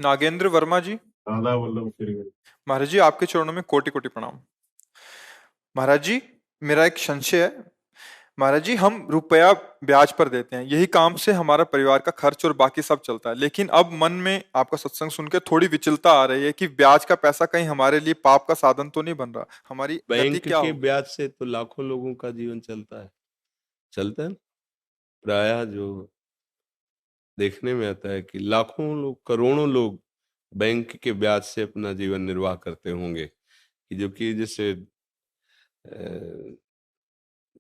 नागेंद्र वर्मा जी। राधा वल्लभ श्री। महाराज जी, आपके चरणों में कोटि कोटि प्रणाम। महाराज जी, मेरा एक संशय है। महाराज जी, हम रुपया ब्याज पर देते हैं, यही काम से हमारा परिवार का खर्च और बाकी सब चलता है, लेकिन अब मन में आपका सत्संग सुन के थोड़ी विचलता आ रही है कि ब्याज का पैसा कहीं हमारे लिए पाप का साधन तो नहीं बन रहा। हमारी गति बैंक क्या के होगी? ब्याज से तो लाखों लोगों का जीवन चलता है ना। प्रायः जो देखने में आता है कि लाखों लोग, करोड़ों लोग बैंक के ब्याज से अपना जीवन निर्वाह करते होंगे, कि जो कि जैसे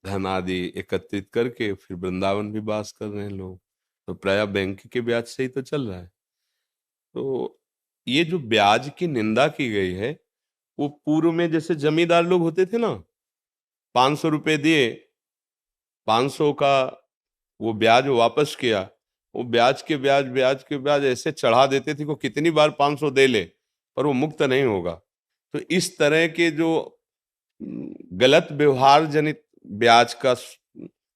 धन आदि एकत्रित करके फिर वृंदावन भी वास कर रहे हैं लोग, तो प्रायः बैंक के ब्याज से ही तो चल रहा है। तो ये जो ब्याज की निंदा की गई है, वो पूर्व में जैसे जमींदार लोग होते थे ना, 500 रुपए दिए, 500 का वो ब्याज वापस किया, वो ब्याज के ब्याज ऐसे चढ़ा देते थे कि कितनी बार 500 दे ले पर वो मुक्त नहीं होगा। तो इस तरह के जो गलत व्यवहार जनित ब्याज का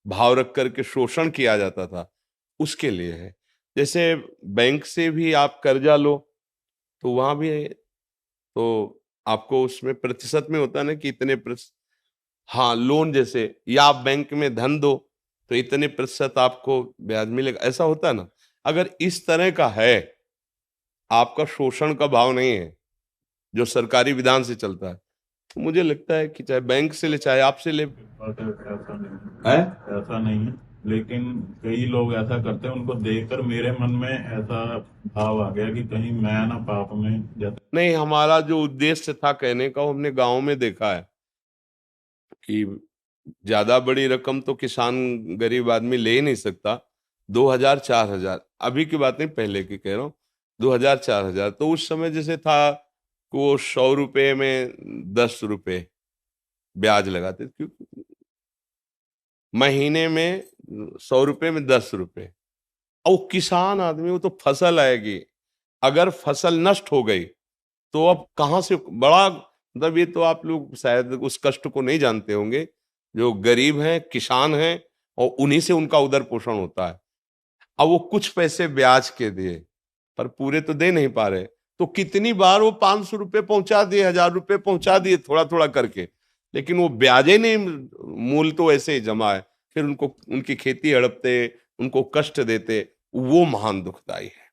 भाव रख करके शोषण किया जाता था, उसके लिए है। जैसे बैंक से भी आप कर्जा लो तो वहां भी तो आपको उसमें प्रतिशत में होता है ना कि इतने प्रतिशत, हाँ लोन जैसे, या आप बैंक में धन दो तो इतने प्रतिशत आपको ब्याज मिलेगा, ऐसा होता है ना। अगर इस तरह का है, आपका शोषण का भाव नहीं है जो सरकारी विधान से चलता है, तो मुझे लगता है कि चाहे बैंक से ले चाहे आपसे ले। ऐसा नहीं है ऐसा नहीं है, लेकिन कई लोग ऐसा करते हैं, उनको देखकर मेरे मन में ऐसा भाव आ गया कि कहीं मैं ना पाप में नहीं, हमारा जो उद्देश्य था कहने का, वो हमने गांव में देखा है कि ज्यादा बड़ी रकम तो किसान गरीब आदमी ले ही नहीं सकता। 2000 4000, अभी की बात नहीं, पहले की कह रहा हूँ, 2000 4000, तो उस समय जैसे था कि वो 100 रुपए में 10 रुपए ब्याज लगाते थे, क्योंकि महीने में 100 रुपए में 10 रुपए। और वो किसान आदमी, वो तो फसल आएगी, अगर फसल नष्ट हो गई तो अब कहाँ से बड़ा, मतलब ये तो आप लोग शायद उस कष्ट को नहीं जानते होंगे, जो गरीब हैं, किसान हैं, और उन्हीं से उनका उदर पोषण होता है। अब वो कुछ पैसे ब्याज के दिए पर पूरे तो दे नहीं पा रहे, तो कितनी बार वो 500 रुपए पहुंचा दिए, 1000 रुपए पहुंचा दिए, थोड़ा थोड़ा करके, लेकिन वो ब्याजे नहीं, मूल तो ऐसे ही जमा है। फिर उनको उनकी खेती हड़पते, उनको कष्ट देते, वो महान दुखदाई है।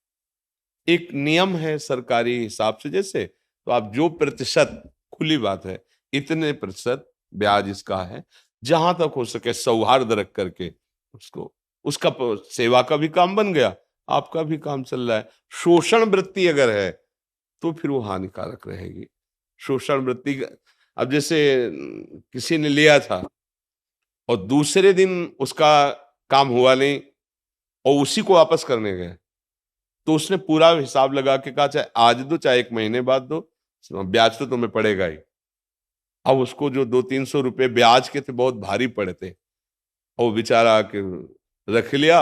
एक नियम है सरकारी हिसाब से, जैसे तो आप जो प्रतिशत, खुली बात है, इतने प्रतिशत ब्याज इसका है, जहां तक हो सके सौहार्द रख करके उसको, उसका सेवा का भी काम बन गया, आपका भी काम चल रहा है। शोषण वृत्ति अगर है तो फिर वो हानिकारक रहेगी। शोषण वृत्ति अब जैसे किसी ने लिया था और दूसरे दिन उसका काम हुआ नहीं और उसी को वापस करने गए, तो उसने पूरा हिसाब लगा के कहा चाहे आज दो चाहे 1 महीने बाद दो, ब्याज तो तुम्हें पड़ेगा ही। अब उसको जो 200-300 रुपए ब्याज के थे बहुत भारी पड़े थे, और बेचारा के रख लिया।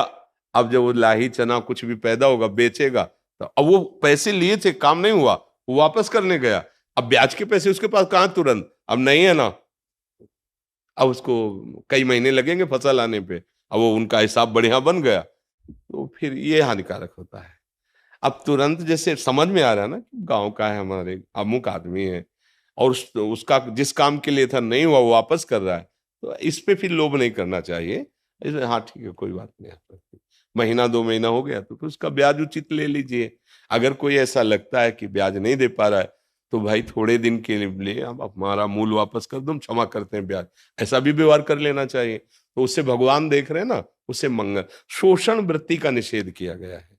अब जब वो लाही चना कुछ भी पैदा होगा बेचेगा, तो अब वो पैसे लिए थे, काम नहीं हुआ, वो वापस करने गया, अब ब्याज के पैसे उसके पास कहाँ तुरंत, अब नहीं है ना, अब उसको कई महीने लगेंगे फसल आने पे। अब वो उनका हिसाब बढ़िया बन गया, तो फिर ये हानिकारक होता है। अब तुरंत जैसे समझ में आ रहा है ना कि गांव का है, हमारे अमुक आदमी है, और उसका जिस काम के लिए था नहीं हुआ, वो वापस कर रहा है, तो इस पे फिर लोभ नहीं करना चाहिए। इसमें हाँ ठीक है, कोई बात नहीं, महीना 2 महीना हो गया तो फिर उसका ब्याज उचित ले लीजिए। अगर कोई ऐसा लगता है कि ब्याज नहीं दे पा रहा है, तो भाई थोड़े दिन के लिए आप हमारा मूल वापस कर दो, हम क्षमा करते हैं ब्याज, ऐसा भी व्यवहार कर लेना चाहिए। तो उससे भगवान देख रहे हैं ना, उससे मंगल, शोषण वृत्ति का निषेध किया गया है।